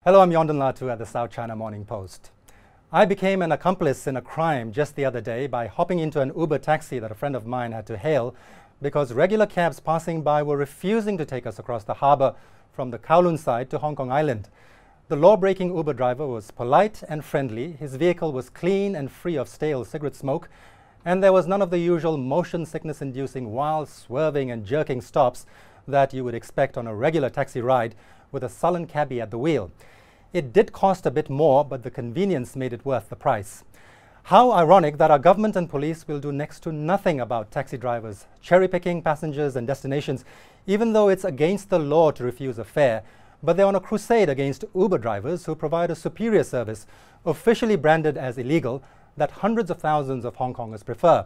Hello, I'm Yonden Lhatoo at the South China Morning Post. I became an accomplice in a crime just the other day by hopping into an Uber taxi that a friend of mine had to hail because regular cabs passing by were refusing to take us across the harbor from the Kowloon side to Hong Kong Island. The law-breaking Uber driver was polite and friendly, his vehicle was clean and free of stale cigarette smoke, and there was none of the usual motion sickness-inducing wild swerving and jerking stops that you would expect on a regular taxi ride with a sullen cabbie at the wheel. It did cost a bit more, but the convenience made it worth the price. How ironic that our government and police will do next to nothing about taxi drivers cherry-picking passengers and destinations, even though it's against the law to refuse a fare, but they're on a crusade against Uber drivers who provide a superior service, officially branded as illegal, that hundreds of thousands of Hong Kongers prefer.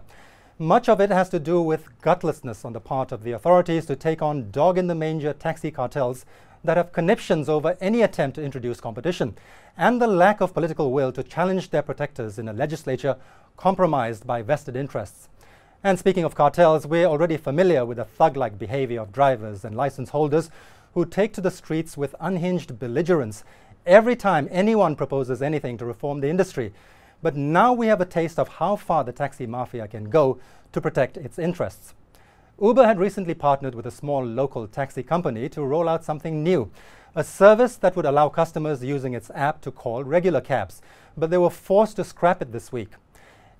Much of it has to do with gutlessness on the part of the authorities to take on dog-in-the-manger taxi cartels that have conniptions over any attempt to introduce competition, and the lack of political will to challenge their protectors in a legislature compromised by vested interests. And speaking of cartels, we're already familiar with the thug-like behavior of drivers and license holders who take to the streets with unhinged belligerence every time anyone proposes anything to reform the industry. But now we have a taste of how far the taxi mafia can go to protect its interests. Uber had recently partnered with a small local taxi company to roll out something new, a service that would allow customers using its app to call regular cabs, but they were forced to scrap it this week.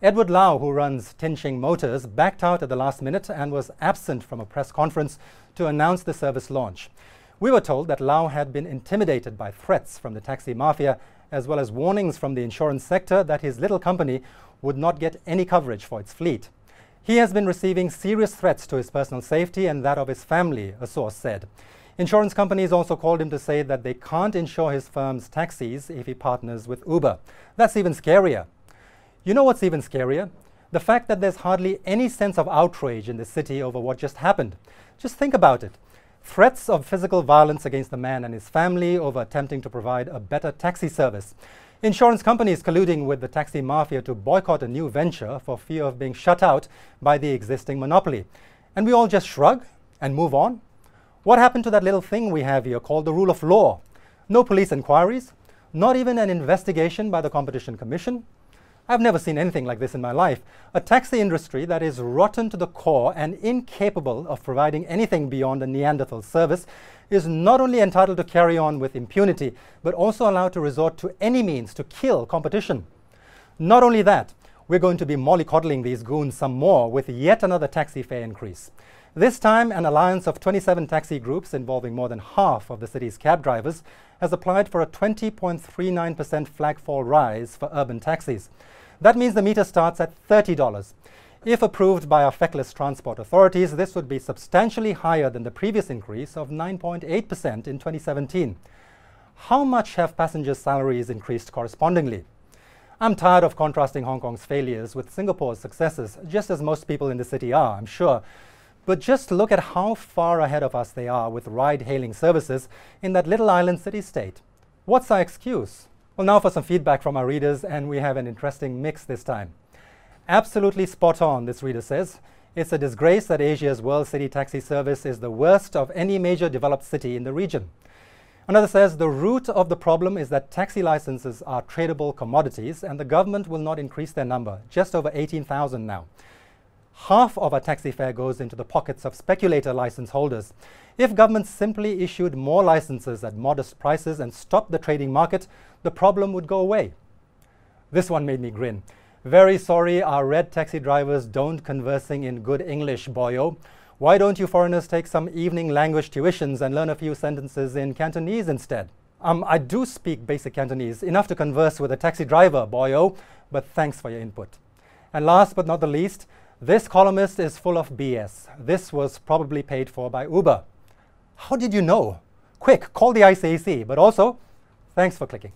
Edward Lau, who runs Tin Shing Motors, backed out at the last minute and was absent from a press conference to announce the service launch. We were told that Lau had been intimidated by threats from the taxi mafia, as well as warnings from the insurance sector that his little company would not get any coverage for its fleet. He has been receiving serious threats to his personal safety and that of his family, a source said. Insurance companies also called him to say that they can't insure his firm's taxis if he partners with Uber. That's even scarier. You know what's even scarier? The fact that there's hardly any sense of outrage in the city over what just happened. Just think about it. Threats of physical violence against the man and his family over attempting to provide a better taxi service. Insurance companies colluding with the taxi mafia to boycott a new venture for fear of being shut out by the existing monopoly. And we all just shrug and move on? What happened to that little thing we have here called the rule of law? No police inquiries? Not even an investigation by the Competition Commission? I've never seen anything like this in my life. A taxi industry that is rotten to the core and incapable of providing anything beyond a Neanderthal service is not only entitled to carry on with impunity, but also allowed to resort to any means to kill competition. Not only that, we're going to be mollycoddling these goons some more with yet another taxi fare increase. This time, an alliance of 27 taxi groups involving more than half of the city's cab drivers has applied for a 20.39% flagfall rise for urban taxis. That means the meter starts at $30. If approved by our feckless transport authorities, this would be substantially higher than the previous increase of 9.8% in 2017. How much have passengers' salaries increased correspondingly? I'm tired of contrasting Hong Kong's failures with Singapore's successes, just as most people in the city are, I'm sure. But just look at how far ahead of us they are with ride-hailing services in that little island city-state. What's our excuse? Well, now for some feedback from our readers, and we have an interesting mix this time. Absolutely spot on, this reader says. It's a disgrace that Asia's World City Taxi service is the worst of any major developed city in the region. Another says the root of the problem is that taxi licenses are tradable commodities and the government will not increase their number, just over 18,000 now. Half of our taxi fare goes into the pockets of speculator license holders. If government simply issued more licenses at modest prices and stopped the trading market, the problem would go away. This one made me grin. Very sorry, our red taxi drivers don't conversing in good English, boyo. Why don't you foreigners take some evening language tuitions and learn a few sentences in Cantonese instead? I do speak basic Cantonese, enough to converse with a taxi driver, boyo, but thanks for your input. And last but not the least, this columnist is full of BS. This was probably paid for by Uber. How did you know? Quick, call the ICAC, but also, thanks for clicking.